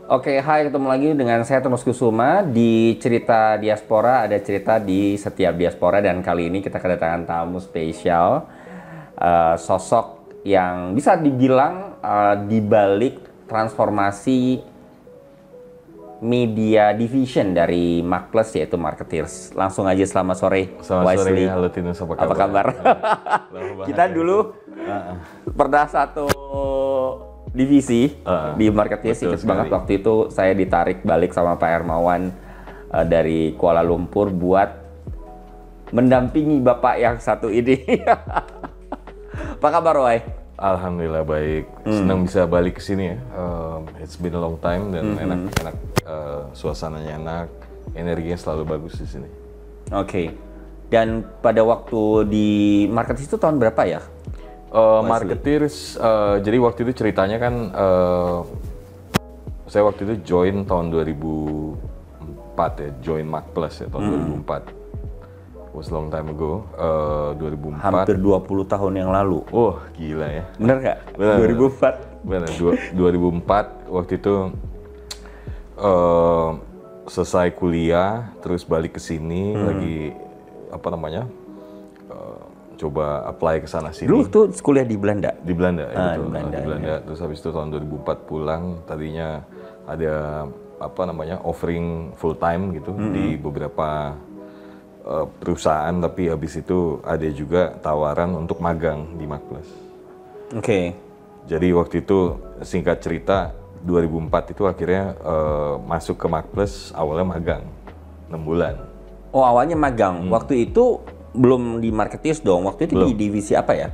Oke, hai, ketemu lagi dengan saya Turnus Kusuma. Di Cerita Diaspora ada cerita di setiap diaspora, dan kali ini kita kedatangan tamu spesial, sosok yang bisa dibilang di balik transformasi media division dari Marketplace, yaitu Marketeers. Langsung aja, selamat sore, Selamat sore, Wisely. halo Tinus, apa kabar? Apa kabar? Kita dulu pernah satu divisi di Marketplace. Ingat banget waktu itu saya ditarik balik sama Pak Hermawan dari Kuala Lumpur buat mendampingi Bapak yang satu ini. Apa kabar, Wai? Alhamdulillah baik, senang bisa balik ke sini ya. It's been a long time dan enak, suasananya enak, energinya selalu bagus di sini. Oke. Dan pada waktu di Marketplace itu tahun berapa ya? Marketeers, jadi waktu itu ceritanya kan, saya waktu itu join tahun 2004 ya, join Marketplace ya, tahun 2004. Was long time ago, 2004. Hampir 20 tahun yang lalu. Oh, gila ya. Bener nggak? Bener, 2004. Benar, 2004 waktu itu selesai kuliah, terus balik ke sini lagi apa namanya, coba apply ke sana sini. Dulu tuh kuliah di Belanda. Di Belanda, ya, betul. Di Di Belanda. Terus habis itu tahun 2004 pulang, tadinya ada apa namanya offering full time gitu di beberapa perusahaan, tapi habis itu ada juga tawaran untuk magang di Marketplace. Oke. Jadi waktu itu singkat cerita 2004 itu akhirnya masuk ke Marketplace, awalnya magang 6 bulan. Oh, awalnya magang. Waktu itu belum di Marketplace dong. Waktu itu Belum. di divisi apa ya?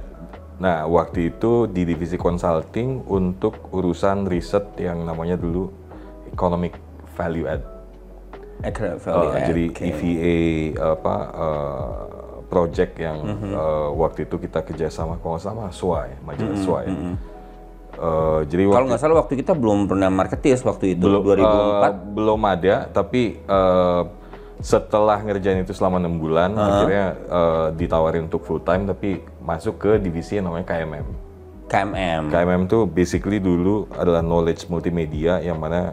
Nah, waktu itu di divisi consulting untuk urusan riset yang namanya dulu economic value add. Jadi Oke. EVA apa project yang waktu itu kita kerjasama kalau nggak salah SWA ya, majalah SWA ya. Jadi Kalau nggak salah waktu kita belum pernah Marketplace waktu itu, 2004. belum ada, tapi setelah ngerjain itu selama 6 bulan, akhirnya ditawarin untuk full time, tapi masuk ke divisi yang namanya KMM. KMM tuh basically dulu adalah knowledge multimedia, yang mana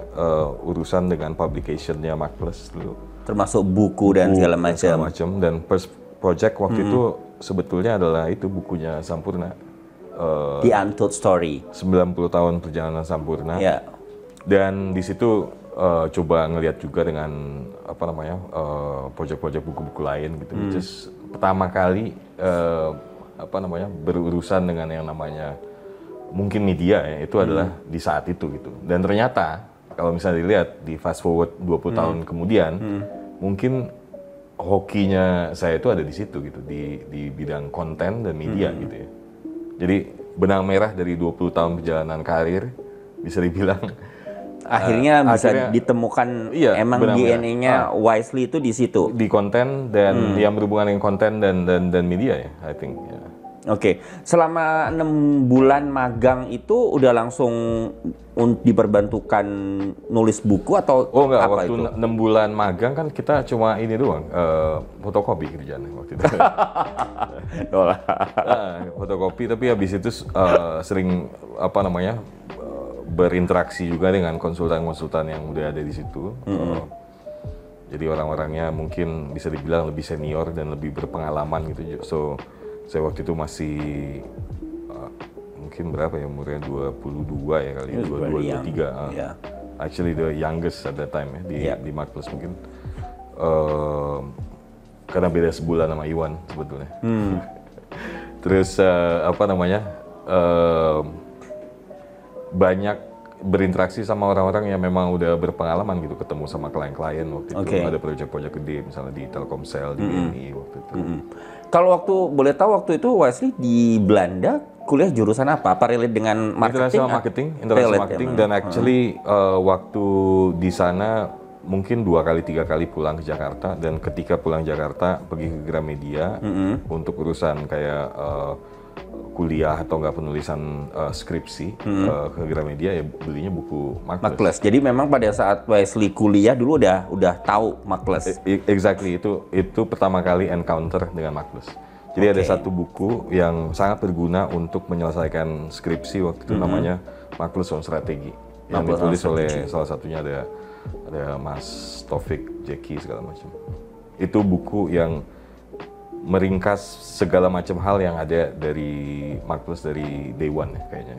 urusan dengan publicationnya Marketplace dulu. Termasuk buku dan segala macam. Dan first project waktu itu sebetulnya adalah itu bukunya Sampurna. The Untold Story. 90 tahun perjalanan Sampurna. Ya. Dan di situ coba ngelihat juga dengan apa namanya project-project buku-buku lain gitu. Just pertama kali apa namanya berurusan dengan yang namanya mungkin media ya, itu adalah di saat itu gitu. Dan ternyata kalau misalnya dilihat di fast forward 20 tahun kemudian, mungkin hokinya saya itu ada di situ gitu, di bidang konten dan media gitu ya. Jadi benang merah dari 20 tahun perjalanan karir bisa dibilang Akhirnya bisa ditemukan, iya, emang DNA-nya Wisely itu di situ. di konten dan yang berhubungan dengan konten dan media ya, I think. Ya. Oke. Selama 6 bulan magang itu udah langsung diperbantukan nulis buku atau Oh enggak, apa waktu itu? 6 bulan magang kan kita cuma ini doang, fotokopi kerjaan waktu itu. Fotokopi, tapi habis itu sering apa namanya berinteraksi juga dengan konsultan-konsultan yang udah ada di situ. Jadi orang-orangnya mungkin bisa dibilang lebih senior dan lebih berpengalaman gitu. So saya waktu itu masih mungkin berapa ya umurnya, 22 ya kali, 22, 23. Yeah. Actually the youngest at that time ya di Marketplace mungkin. Karena beda sebulan sama Iwan sebetulnya. Terus apa namanya banyak berinteraksi sama orang-orang yang memang udah berpengalaman gitu, ketemu sama klien-klien waktu itu. Ada proyek-proyek gede misalnya di Telkomsel, di BNI waktu itu. Kalau boleh tahu waktu itu Wisely di Belanda kuliah jurusan apa? Apa relate dengan marketing? International marketing, dan actually waktu di sana mungkin 2-3 kali pulang ke Jakarta, dan ketika pulang Jakarta pergi ke Gramedia untuk urusan kayak kuliah atau enggak penulisan skripsi ke Gramedia, ya belinya buku Marketplace. Jadi memang pada saat Wisely kuliah dulu udah tahu Marketplace. Exactly, itu pertama kali encounter dengan Marketplace. Jadi ada satu buku yang sangat berguna untuk menyelesaikan skripsi waktu itu, namanya Marketplace on Strategy. yang ditulis oleh salah satunya ada Mas Taufik, Jeki segala macam. Itu buku yang meringkas segala macam hal yang ada dari Mark Plus dari day one ya kayaknya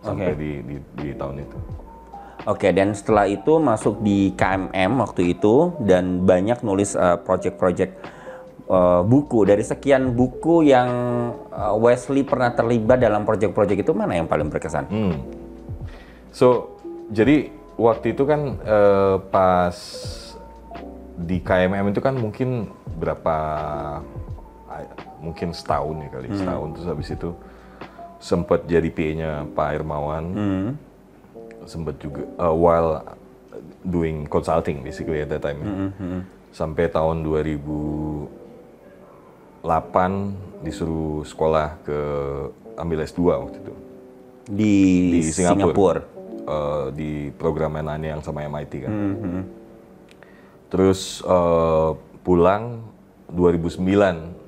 sampai di tahun itu. Oke, dan setelah itu masuk di KMM waktu itu dan banyak nulis project-project buku. Dari sekian buku yang Wesley pernah terlibat dalam project-project itu, mana yang paling berkesan? So, jadi waktu itu kan pas di KMM itu kan mungkin mungkin setahun ya kali, setahun terus habis itu sempat jadi PA-nya Pak Hermawan, sempat juga while doing consulting basically at that time, sampai tahun 2008 disuruh sekolah ke ambil S2 waktu itu di Singapura. Di program yang sama MIT kan. Terus pulang 2009.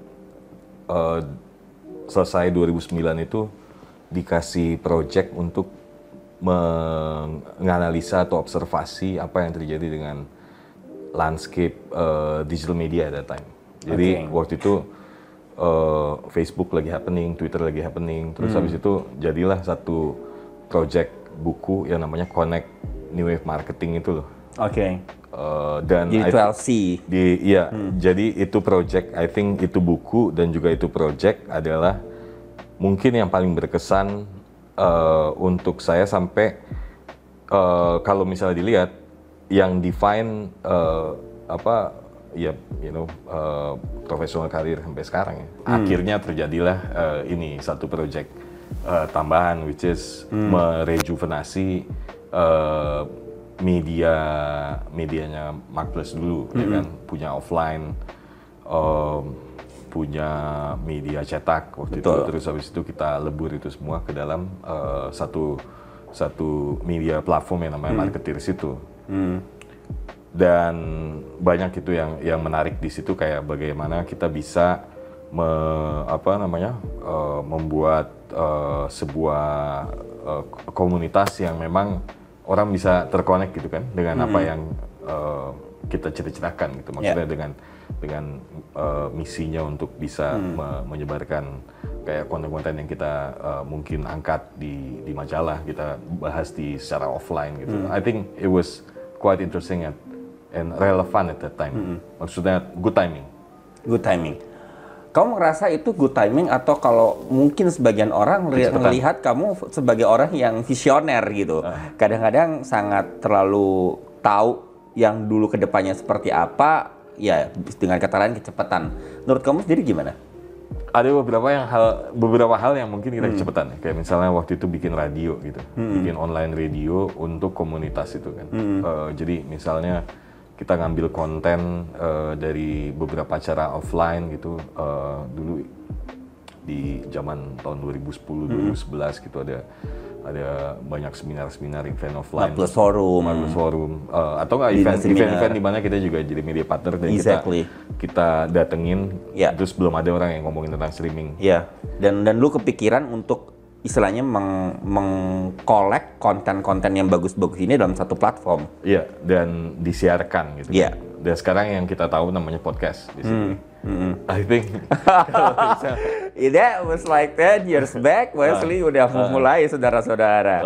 Selesai 2009 itu dikasih project untuk menganalisa atau observasi apa yang terjadi dengan landscape digital media at that time. Jadi waktu itu Facebook lagi happening, Twitter lagi happening, terus habis itu jadilah satu project buku yang namanya Connect New Wave Marketing itu loh. Dan jadi 12C. Jadi itu project, I think itu buku dan juga itu project adalah mungkin yang paling berkesan untuk saya sampai kalau misalnya dilihat yang define professional career sampai sekarang ya. Akhirnya terjadilah ini satu project tambahan which is merejuvenasi medianya Mark Plus dulu, ya kan, punya offline, punya media cetak waktu itu, terus habis itu kita lebur itu semua ke dalam satu media platform yang namanya Marketeers itu. Dan banyak itu yang menarik di situ, kayak bagaimana kita bisa membuat sebuah komunitas yang memang orang bisa terkonek gitu kan dengan apa yang kita cita-citakan gitu, maksudnya dengan misinya untuk bisa menyebarkan kayak konten-konten yang kita mungkin angkat di majalah, kita bahas secara offline gitu. I think it was quite interesting and relevant at that time. Maksudnya good timing. Good timing. Kamu ngerasa itu good timing atau kalau mungkin sebagian orang melihat kamu sebagai orang yang visioner gitu. Kadang-kadang sangat terlalu tahu yang dulu kedepannya seperti apa, ya dengan kata lain kecepatan. Menurut kamu sendiri gimana? Ada beberapa hal yang mungkin kita kecepatan ya. Kayak misalnya waktu itu bikin radio gitu, bikin online radio untuk komunitas itu kan. Jadi misalnya kita ngambil konten dari beberapa acara offline gitu, dulu di zaman tahun 2010, 2011 gitu ada banyak seminar-seminar event offline, Mark Plus Forum, atau nggak event-event di mana kita juga jadi media partner dan kita datengin, terus belum ada orang yang ngomongin tentang streaming. Dan lu kepikiran untuk istilahnya mengkolek konten-konten yang bagus-bagus ini dalam satu platform. Dan disiarkan gitu. Dan sekarang yang kita tahu namanya podcast di sini. I think that was like 10 years back, Wesley udah mulai, saudara-saudara.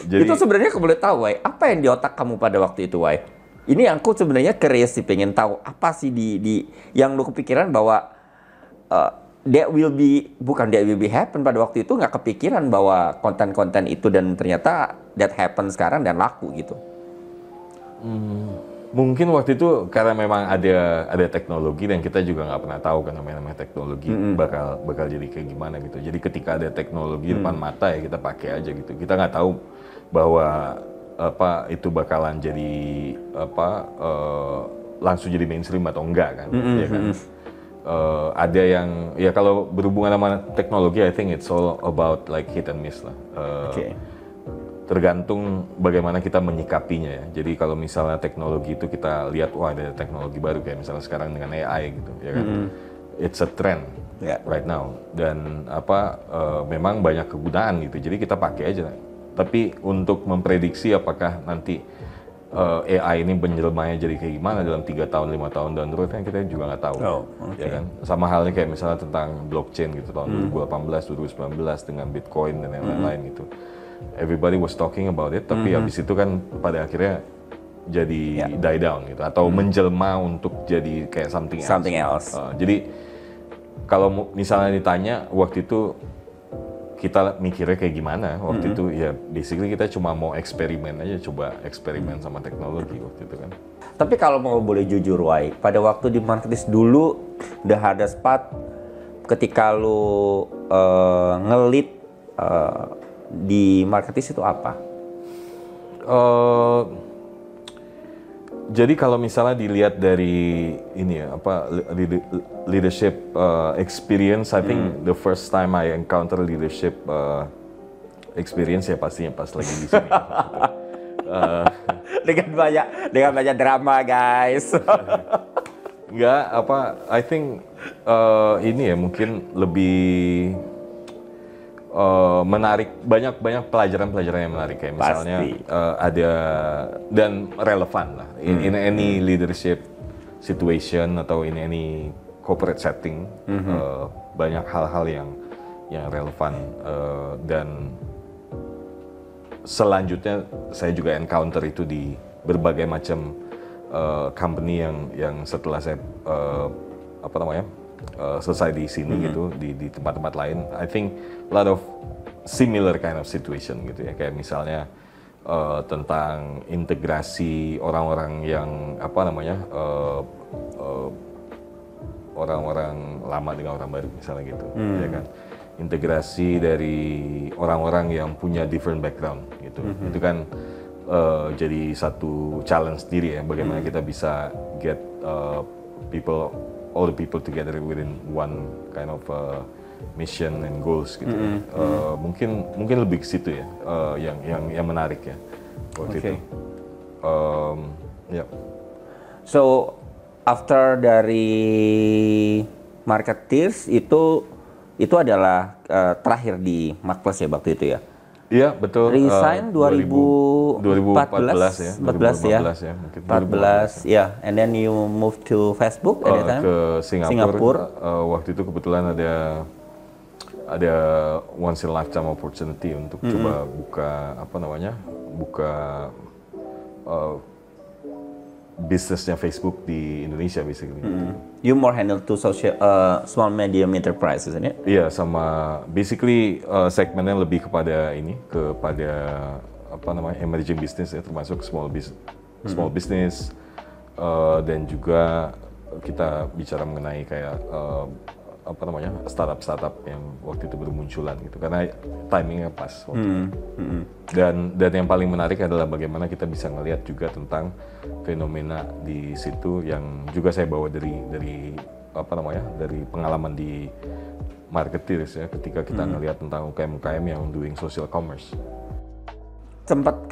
Itu sebenarnya aku boleh tahu, Wai, apa yang di otak kamu pada waktu itu, Wai? Ini aku sebenarnya curious sih, pengen tahu apa sih di yang lu kepikiran bahwa that will be happen pada waktu itu, nggak kepikiran bahwa konten-konten itu dan ternyata that happen sekarang dan laku gitu. Mungkin waktu itu karena memang ada teknologi dan kita juga nggak pernah tahu kan namanya teknologi bakal jadi kayak gimana gitu. Jadi ketika ada teknologi depan mata ya kita pakai aja gitu. Kita nggak tahu bahwa itu bakalan jadi langsung jadi mainstream atau enggak kan. Ya kan? Ada yang ya kalau berhubungan sama teknologi, I think it's all about like hit and miss lah. Tergantung bagaimana kita menyikapinya ya. Jadi kalau misalnya teknologi itu kita lihat, wah ada teknologi baru kayak misalnya sekarang dengan AI gitu, ya kan. It's a trend right now. Dan memang banyak kegunaan gitu. Jadi kita pakai aja. Tapi untuk memprediksi apakah nanti AI ini penjelmanya jadi kayak gimana dalam 3 tahun, 5 tahun dan terus kan kita juga nggak tahu. Ya kan? Sama halnya kayak misalnya tentang blockchain gitu tahun 2018, 2019 dengan Bitcoin dan lain-lain gitu. Everybody was talking about it, tapi habis itu kan pada akhirnya jadi die down gitu atau menjelma untuk jadi kayak something else. Jadi kalau misalnya ditanya waktu itu kita mikirnya kayak gimana waktu itu, ya basically kita cuma mau eksperimen aja, coba eksperimen sama teknologi waktu itu kan. Tapi kalau mau boleh jujur, Wai, pada waktu di Marketis dulu the hardest part ketika lu nge-lead di Marketis itu apa? Jadi kalau misalnya dilihat dari ini ya leadership experience, I think the first time I encounter leadership experience ya pastinya pas lagi di sini. dengan banyak drama, guys. Enggak, I think ini ya mungkin lebih menarik, banyak pelajaran yang menarik kayak misalnya ada dan relevan lah in any leadership situation atau in any corporate setting. Banyak hal-hal yang relevan dan selanjutnya saya juga encounter itu di berbagai macam company yang setelah saya selesai di sini gitu di tempat-tempat lain. I think a lot of similar kind of situation gitu ya, kayak misalnya tentang integrasi orang-orang yang orang-orang lama dengan orang baru misalnya gitu, ya kan. Integrasi dari orang-orang yang punya different background gitu. Itu kan jadi satu challenge sendiri ya, bagaimana kita bisa get all the people together within one kind of mission and goals gitu. Mungkin lebih ke situ ya, yang menarik ya waktu itu. So after dari Marketeers itu adalah terakhir di Marketplace ya waktu itu ya. Iya, betul. Resign 2014 ya. 14 ya. Mungkin 14 ya. And then you move to Facebook at that time? Ke Singapura. Waktu itu kebetulan ada once in a lifetime opportunity untuk coba buka bisnisnya Facebook di Indonesia basically. You more handle to social small medium enterprise, isn't it? Iya, sama basically segmennya lebih kepada emerging business ya, termasuk small business dan juga kita bicara mengenai kayak startup yang waktu itu bermunculan gitu, karena timingnya pas waktu itu. Dan yang paling menarik adalah bagaimana kita bisa ngelihat juga tentang fenomena di situ yang juga saya bawa dari pengalaman di Marketeers ya, ketika kita ngelihat tentang UKM yang doing social commerce. Sempat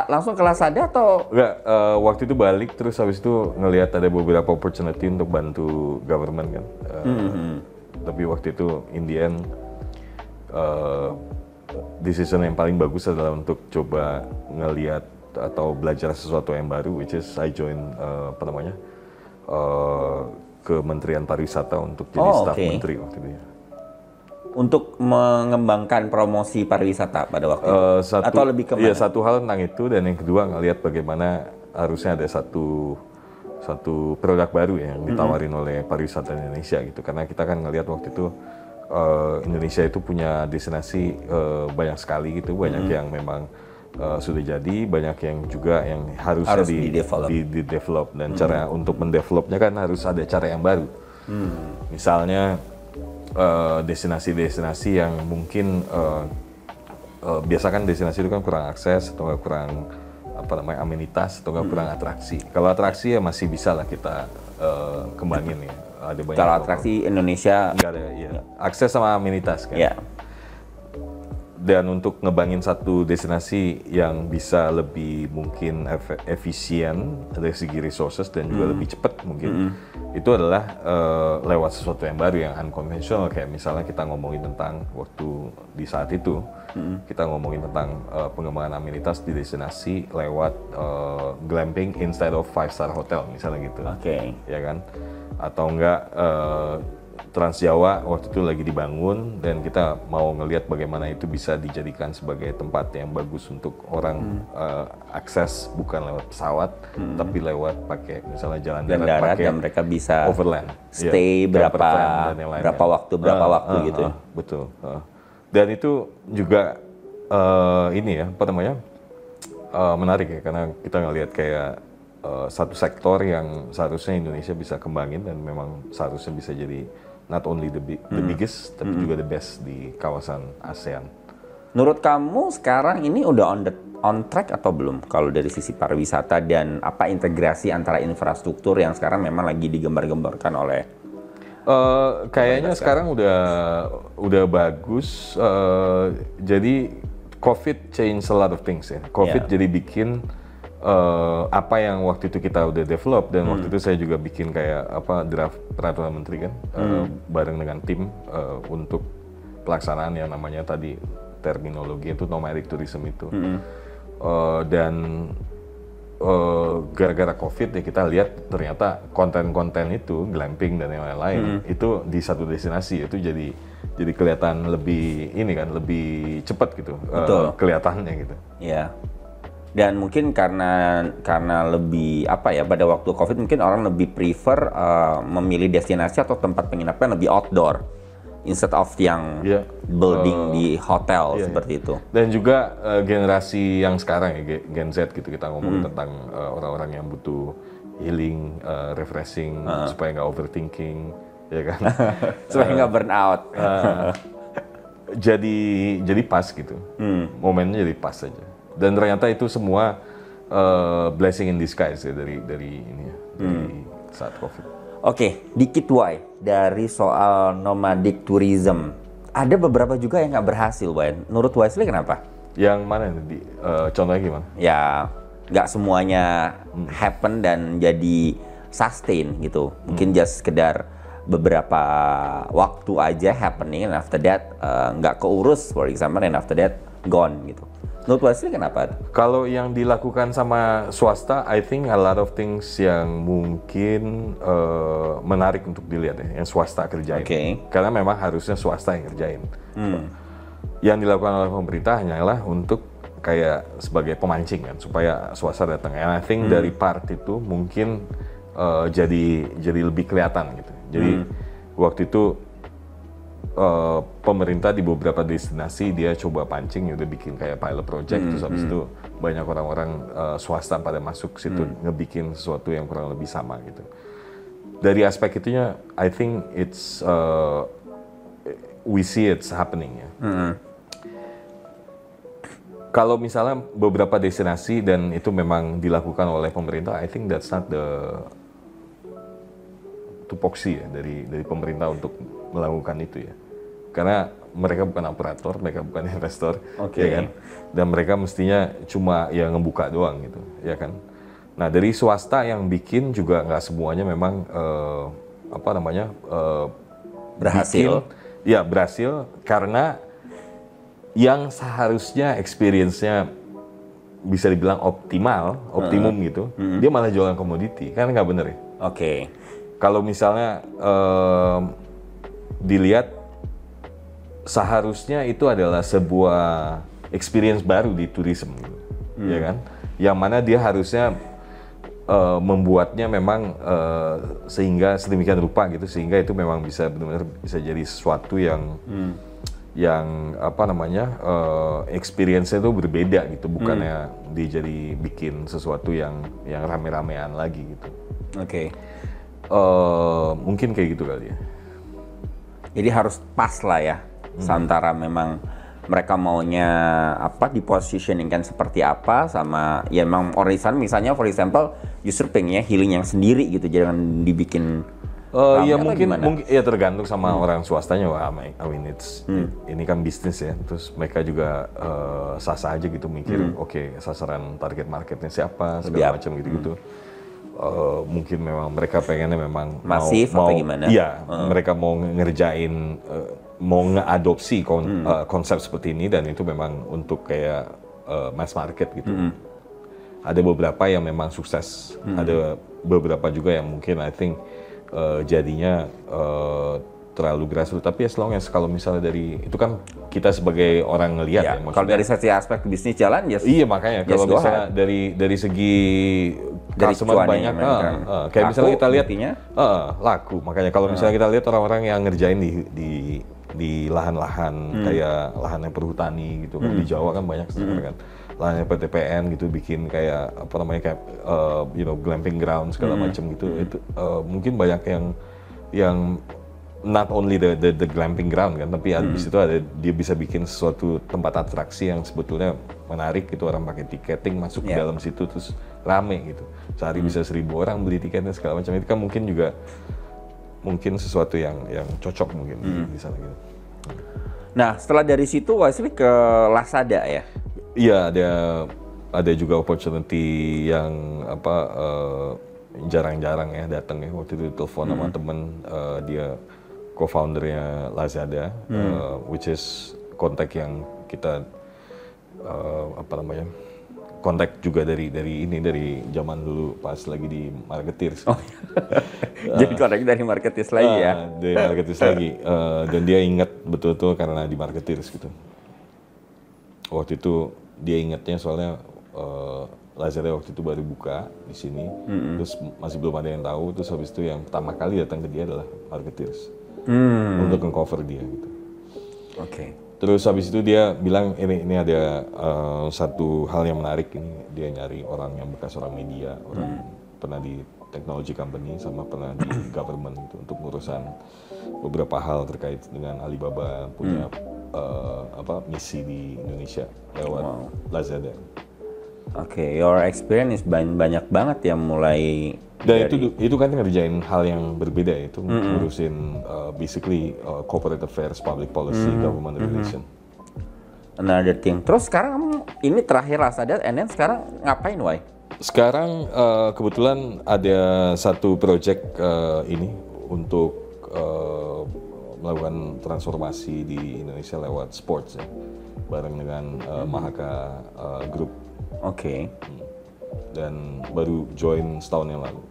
langsung ke Lazada atau? Enggak, waktu itu balik terus habis itu ngelihat ada beberapa opportunity untuk bantu government kan. Tapi waktu itu in the end decision yang paling bagus adalah untuk coba ngelihat atau belajar sesuatu yang baru, which is I join Kementerian Pariwisata untuk jadi staf menteri waktu itu ya. Untuk mengembangkan promosi pariwisata pada waktu itu? Atau lebih ke mana? Iya, satu hal tentang itu, dan yang kedua ngelihat bagaimana harusnya ada satu produk baru ya yang ditawarin oleh pariwisata Indonesia gitu. Karena kita kan ngelihat waktu itu Indonesia itu punya destinasi banyak sekali gitu, banyak yang memang sudah jadi, banyak yang juga yang harusnya di-develop dan cara untuk mendevelopnya kan harus ada cara yang baru. Misalnya destinasi-destinasi yang mungkin biasa kan destinasi itu kan kurang akses atau kurang amenitas atau kurang atraksi. Kalau atraksi ya masih bisa lah kita kembangin ya. Ada banyak. Kalau atraksi Indonesia nggak ada, ya. Akses sama amenitas kan. Yeah. Dan untuk ngebangin satu destinasi yang bisa lebih mungkin efisien dari segi resources dan juga lebih cepat mungkin. itu adalah lewat sesuatu yang baru, yang unconventional. Kayak misalnya kita ngomongin tentang waktu di saat itu, kita ngomongin tentang pengembangan amenitas di destinasi lewat glamping instead of 5-star hotel misalnya gitu. Ya kan? Atau enggak Trans Jawa waktu itu lagi dibangun dan kita mau ngelihat bagaimana itu bisa dijadikan sebagai tempat yang bagus untuk orang akses bukan lewat pesawat tapi lewat pakai misalnya jalan darat pakai dan mereka bisa overland stay berapa waktu gitu. Betul. Dan itu juga ini ya apa namanya menarik ya, karena kita ngelihat kayak satu sektor yang seharusnya Indonesia bisa kembangin dan memang seharusnya bisa jadi not only the biggest, tapi juga the best di kawasan ASEAN. Menurut kamu sekarang ini udah on track atau belum? Kalau dari sisi pariwisata dan apa integrasi antara infrastruktur yang sekarang memang lagi digembar-gemborkan oleh? Kayaknya sekarang udah bagus. Jadi COVID change a lot of things ya. COVID jadi bikin apa yang waktu itu kita udah develop dan waktu itu saya juga bikin kayak apa draft peraturan menteri kan bareng dengan tim untuk pelaksanaan yang namanya tadi terminologi itu nomadic tourism itu dan gara-gara COVID ya kita lihat ternyata konten-konten itu glamping dan yang lain-lain itu di satu destinasi itu jadi kelihatan lebih ini kan lebih cepat gitu kelihatannya gitu. Iya. Dan mungkin karena lebih apa ya pada waktu COVID mungkin orang lebih prefer memilih destinasi atau tempat penginapan lebih outdoor instead of yang building di hotel seperti itu. Dan juga generasi yang sekarang ya Gen Z gitu kita ngomong tentang orang-orang yang butuh healing, refreshing supaya nggak overthinking, ya kan? Supaya nggak burn out. Jadi pas gitu, momennya jadi pas aja. Dan ternyata itu semua blessing in disguise ya dari ini ya, dari saat COVID. Oke, dikit Wai dari soal nomadic tourism. Ada beberapa juga yang nggak berhasil, Wai. Menurut Wesley kenapa? Yang mana? Contohnya gimana? Ya, nggak semuanya happen dan jadi sustain gitu. Mungkin just sekedar beberapa waktu aja happening, and after that nggak keurus, for example, and after that gone gitu. Menurut Wesley kenapa? Kalau yang dilakukan sama swasta, I think a lot of things yang mungkin menarik untuk dilihat ya, yang swasta kerjain. Karena memang harusnya swasta yang kerjain. Yang dilakukan oleh pemerintah hanyalah untuk kayak sebagai pemancing kan, supaya swasta datang. And I think dari part itu mungkin jadi lebih kelihatan gitu. Jadi waktu itu pemerintah di beberapa destinasi dia coba pancing, udah bikin kayak pilot project, terus habis itu banyak orang-orang swasta pada masuk situ ngebikin sesuatu yang kurang lebih sama gitu. Dari aspek itunya, I think it's we see it's happening ya. Kalau misalnya beberapa destinasi dan itu memang dilakukan oleh pemerintah, I think that's not the tupoksi ya dari pemerintah untuk melakukan itu ya. Karena mereka bukan operator, mereka bukan investor, ya kan? Dan mereka mestinya cuma ya ngebuka doang gitu, ya kan? Nah dari swasta yang bikin juga nggak semuanya memang berhasil. Berhasil karena yang seharusnya experience-nya bisa dibilang optimum gitu, dia malah jualan komoditi, kan nggak bener ya? Kalau misalnya dilihat seharusnya itu adalah sebuah experience baru di tourism, gitu, ya kan? Yang mana dia harusnya membuatnya memang sehingga sedemikian rupa gitu, sehingga itu memang bisa benar-benar bisa jadi sesuatu yang experience-nya itu berbeda gitu, bukannya dia jadi bikin sesuatu yang rame-ramean lagi gitu. Mungkin kayak gitu kali ya. Jadi harus pas lah ya, antara memang mereka maunya apa, di positioning-kan seperti apa, sama ya memang orisan misalnya for example justru pengennya healing yang sendiri gitu, jangan dibikin ya mungkin ya tergantung sama orang swastanya. Wah, I mean ini kan bisnis ya, terus mereka juga sah-sah aja gitu mikir, oke, sasaran target marketnya siapa segala macam gitu-gitu. mungkin memang mereka pengennya memang masif mau atau gimana? Iya, mereka mau ngerjain, mau ngeadopsi konsep seperti ini, dan itu memang untuk kayak mass market gitu. Ada beberapa yang memang sukses, ada beberapa juga yang mungkin I think jadinya terlalu grassroots. Tapi as long as kalau misalnya dari itu kan kita sebagai orang ngelihat ya, kalau dari sisi aspek bisnis jalan iya, makanya kalau misalnya dari segi customer banyak, kayak misalnya kita lihat laku. Makanya kalau misalnya kita lihat orang-orang yang ngerjain di lahan-lahan kayak lahannya perhutani gitu kan, di Jawa kan banyak kan, lahannya PTPN gitu, bikin kayak apa namanya, kayak glamping ground segala macam gitu. Itu mungkin banyak yang not only the glamping ground kan, tapi habis itu dia bisa bikin sesuatu tempat atraksi yang sebetulnya menarik gitu, orang pakai tiketing masuk ke dalam situ terus rame gitu, sehari bisa 1.000 orang beli tiketnya segala macam. Itu kan mungkin sesuatu yang cocok mungkin di sana gitu. Nah, setelah dari situ Wesley ke Lazada ya? Iya, ada juga opportunity yang jarang-jarang ya datang ya. Waktu itu telepon sama temen, dia co-foundernya Lazada, which is kontak yang kita kontak juga dari zaman dulu pas lagi di Marketeers. Jadi kontaknya dari Marketeers lagi ya? Dari Marketeers lagi, dan dia ingat betul-betul karena di Marketeers gitu. Waktu itu dia ingatnya soalnya Lazada waktu itu baru buka di sini, terus masih belum ada yang tahu. Terus habis itu yang pertama kali datang ke dia adalah Marketeers untuk nge-cover dia gitu. Oke. Terus habis itu dia bilang ini ada satu hal yang menarik, ini dia nyari orang yang bekas orang media, orang pernah di technology company sama pernah di government gitu, untuk urusan beberapa hal terkait dengan Alibaba punya misi di Indonesia lewat Lazada. Oke, your experience banyak banget yang mulai. Dan itu kan ngerjain hal yang berbeda, itu ngurusin basically corporate affairs, public policy, government relation. Another thing. Terus sekarang ini terakhir Lazada, and then sekarang ngapain, Wai? Sekarang kebetulan ada satu project ini untuk melakukan transformasi di Indonesia lewat sports ya, bareng dengan Mahaka Group. Oke. Dan baru join setahun yang lalu.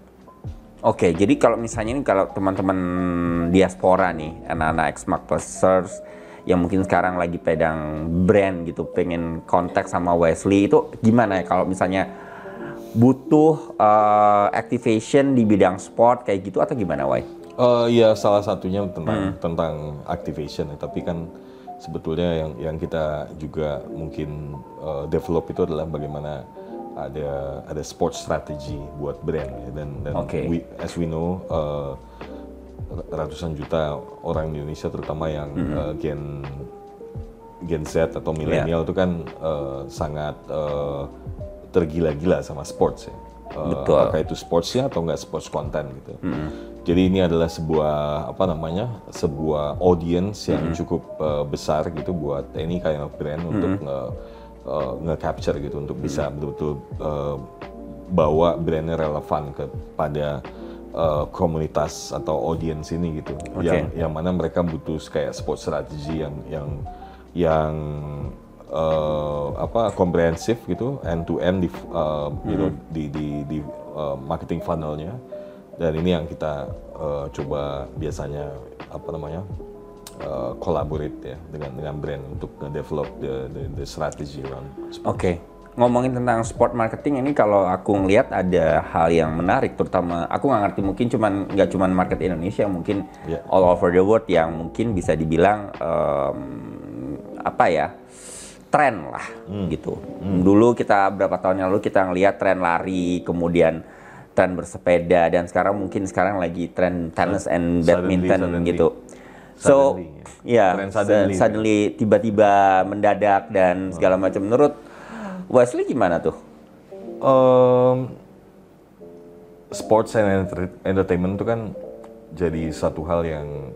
Oke, jadi kalau misalnya ini kalau teman-teman diaspora nih, anak-anak ex-Marketers yang mungkin sekarang lagi pedang brand gitu, pengen kontak sama Wesley, itu gimana ya kalau misalnya butuh activation di bidang sport kayak gitu, atau gimana, Wai? Ya, salah satunya tentang activation ya, tapi kan sebetulnya yang kita juga mungkin develop itu adalah bagaimana ada sports strategy buat brand ya. Dan as we know, ratusan juta orang di Indonesia terutama yang Gen Z atau milenial itu kan sangat tergila-gila sama sports ya. Apakah itu sportsnya atau enggak sports content gitu. Jadi ini adalah sebuah audience yang cukup besar gitu buat any kind of brand untuk nge-capture gitu, untuk bisa betul-betul bawa brandnya relevan kepada komunitas atau audience ini gitu. Yang mana mereka butuh kayak sports strategy yang komprehensif gitu, end to end di marketing funnelnya. Dan ini yang kita coba biasanya collaborate ya dengan brand untuk nge-develop the strategy around sports. Oke. Ngomongin tentang sport marketing ini, kalau aku ngelihat ada hal yang menarik, terutama aku nggak ngerti, mungkin nggak cuman market Indonesia, mungkin all over the world, yang mungkin bisa dibilang tren lah gitu. Dulu berapa tahun yang lalu kita ngelihat tren lari, kemudian tren bersepeda, dan sekarang lagi tren tennis and badminton gitu. So, suddenly tiba-tiba mendadak dan segala macam. Menurut Wesley gimana tuh? Sports and entertainment itu kan jadi satu hal yang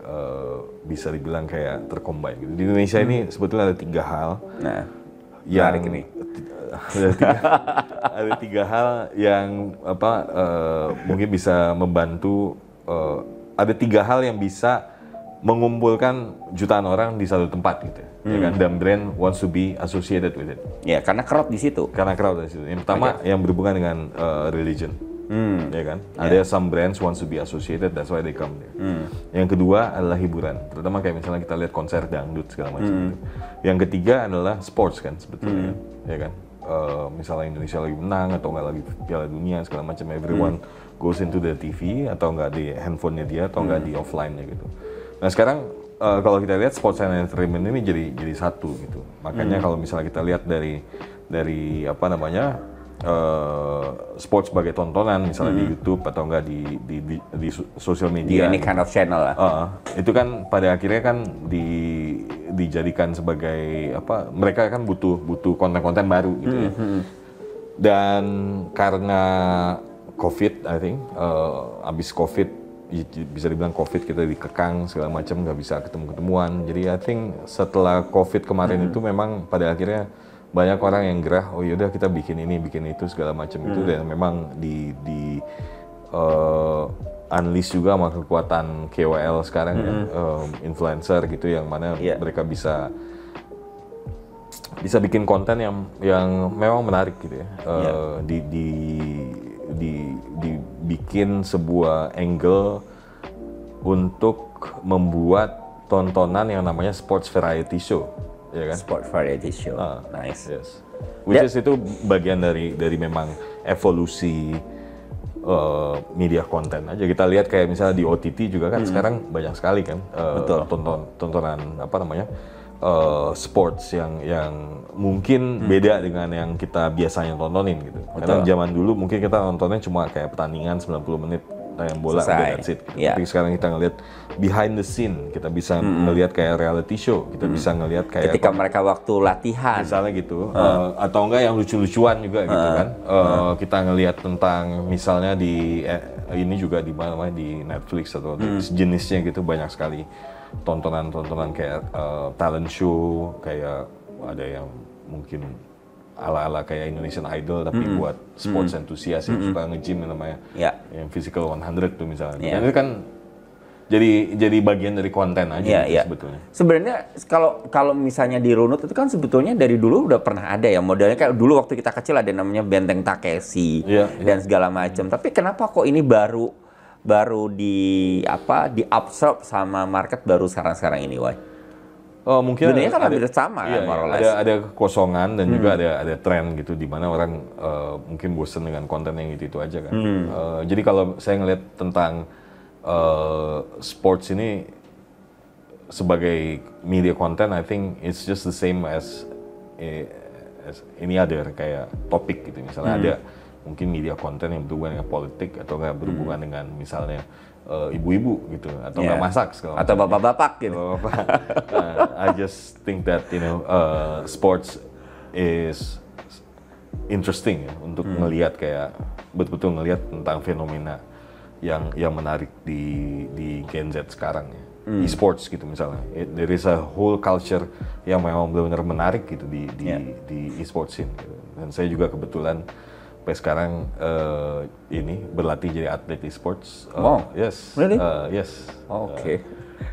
bisa dibilang kayak tercombine gitu. Di Indonesia ini sebetulnya ada 3 hal yang menarik ini. Ada tiga hal yang mungkin bisa membantu. Ada tiga hal yang bisa mengumpulkan jutaan orang di satu tempat gitu, ya kan? Dan brand wants to be associated with it. Ya, karena crowd di situ. Yang pertama yang berhubungan dengan religion, ya kan? Ada some brands wants to be associated, that's why they come there. Yang kedua adalah hiburan, terutama kayak misalnya kita lihat konser dangdut segala macam. Gitu. Yang ketiga adalah sports kan sebetulnya, ya kan? Misalnya Indonesia lagi menang atau nggak lagi Piala Dunia segala macam, everyone goes into the TV atau nggak di handphonenya dia atau nggak di offline-nya gitu. Nah sekarang kalau kita lihat sports and entertainment ini jadi satu gitu. Makanya kalau misalnya kita lihat dari apa namanya sports sebagai tontonan misalnya di YouTube atau enggak di sosial media. Di any kind of channel lah. Itu kan pada akhirnya kan dijadikan sebagai apa? Mereka kan butuh konten-konten baru gitu ya. Dan karena COVID, I think abis COVID bisa dibilang COVID kita dikekang segala macam, nggak bisa ketemu-ketemuan. Jadi I think setelah COVID kemarin itu memang pada akhirnya banyak orang yang gerah, oh yaudah kita bikin ini, bikin itu segala macam itu, dan memang di unleash juga sama kekuatan KOL sekarang ya, influencer gitu yang mana mereka bisa bikin konten yang memang menarik gitu ya. Dibikin sebuah angle untuk membuat tontonan yang namanya sports variety show, ya kan? Sport variety show, nice. Yes. Which is itu bagian dari memang evolusi media konten aja. Kita lihat kayak misalnya di OTT juga kan sekarang banyak sekali kan tontonan apa namanya sports yang mungkin beda dengan yang kita biasanya tontonin gitu. Karena zaman dulu mungkin kita nontonnya cuma kayak pertandingan 90 menit yang bola udah that's it. Gitu. Tapi sekarang kita ngelihat behind the scene, kita bisa ngelihat kayak reality show, kita bisa ngelihat kayak ketika mereka waktu latihan misalnya gitu, atau enggak yang lucu-lucuan juga gitu kan. Kita ngelihat tentang misalnya di ini juga di mana di Netflix atau sejenisnya gitu, banyak sekali tontonan kayak talent show, kayak ada yang mungkin ala-ala kayak Indonesian Idol tapi buat sports enthusiast yang suka nge-gym namanya, yang Physical 100 tuh misalnya. Dan itu kan jadi bagian dari konten aja sebetulnya. Sebenarnya kalau misalnya dirunut itu kan sebetulnya dari dulu udah pernah ada ya modelnya, kayak dulu waktu kita kecil ada namanya Benteng Takeshi dan segala macam. Tapi kenapa kok ini baru di absorb sama market baru sekarang ini, Wai? Mungkin dunia kan hampir sama kan, ada kekosongan dan juga ada tren gitu di mana orang mungkin bosan dengan konten yang itu aja kan. Jadi kalau saya ngelihat tentang sports ini sebagai media konten, I think it's just the same as any other kayak topik gitu. Misalnya ada mungkin media konten yang berhubungan dengan politik atau nggak berhubungan dengan misalnya ibu-ibu gitu atau nggak masak segala atau bapak-bapak gitu. I just think that sports is interesting ya untuk ngelihat kayak betul-betul ngelihat tentang fenomena yang menarik di Gen Z sekarang ya. E-sports gitu misalnya. There is a whole culture yang memang benar-benar menarik gitu di e-sports scene gitu. Dan saya juga kebetulan sampai sekarang ini berlatih jadi atlet e-sports. Yes. Really? Yes. Oke.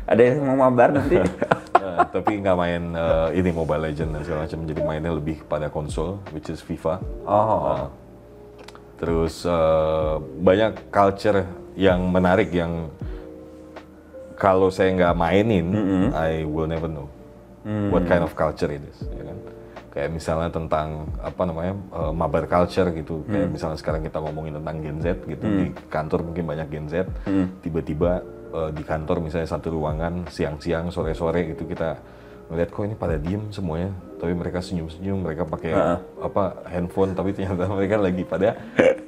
Ada yang mau mabar nanti? Tapi nggak main ini Mobile Legends dan segala macam, jadi mainnya lebih pada konsol, which is FIFA. Terus banyak culture yang menarik yang kalau saya nggak mainin, I will never know what kind of culture it is. Ya kan? Kayak misalnya tentang apa namanya mabar culture gitu, kayak misalnya sekarang kita ngomongin tentang Gen Z gitu, di kantor mungkin banyak Gen Z, tiba-tiba di kantor misalnya satu ruangan siang-siang sore-sore gitu kita ngeliat kok ini pada diem semuanya, tapi mereka senyum-senyum, mereka pakai handphone, tapi ternyata mereka lagi pada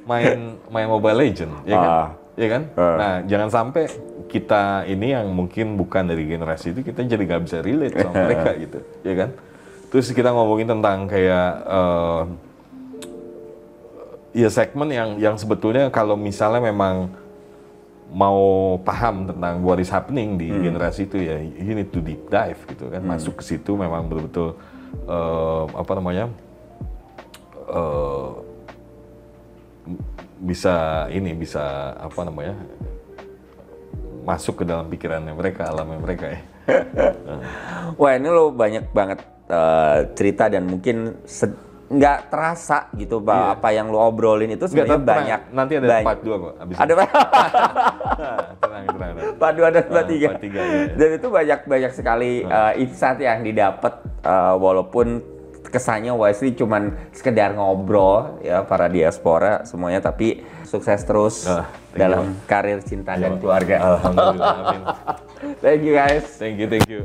main Mobile Legend, ya kan? Ya kan? Nah jangan sampai kita ini yang mungkin bukan dari generasi itu, kita jadi nggak bisa relate sama mereka gitu, ya kan? Terus kita ngomongin tentang kayak ya segmen yang sebetulnya kalau misalnya memang mau paham tentang what is happening di generasi itu ya, you need to deep dive gitu kan, masuk ke situ memang betul-betul apa namanya bisa apa namanya masuk ke dalam pikirannya mereka, alamnya mereka ya. Wah, ini lo banyak banget cerita dan mungkin nggak terasa gitu Pak, apa yang lo obrolin itu sebenarnya banyak. Nanti ada part 2 kok. Ada tenang. part 2 dan part 3. Part 3 ya. Dan itu banyak sekali insight yang didapat, walaupun kesannya Wesley cuman sekedar ngobrol ya para diaspora semuanya, tapi sukses terus dalam karir cinta dan keluarga. Alhamdulillah, amin. Thank you guys. Thank you.